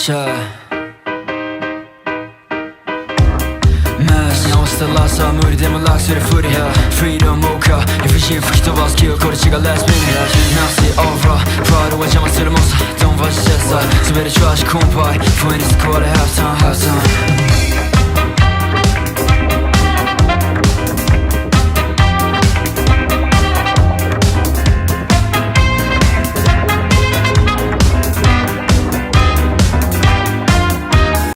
直したらさ無理でも楽するふり Freedom モーカー理不尽吹き飛ばす記憶これ違う Let's spin it Nasty over プライドは邪魔するもんさ Don't watch that side 滑るトラッシュコンパイ不意に救われ Half time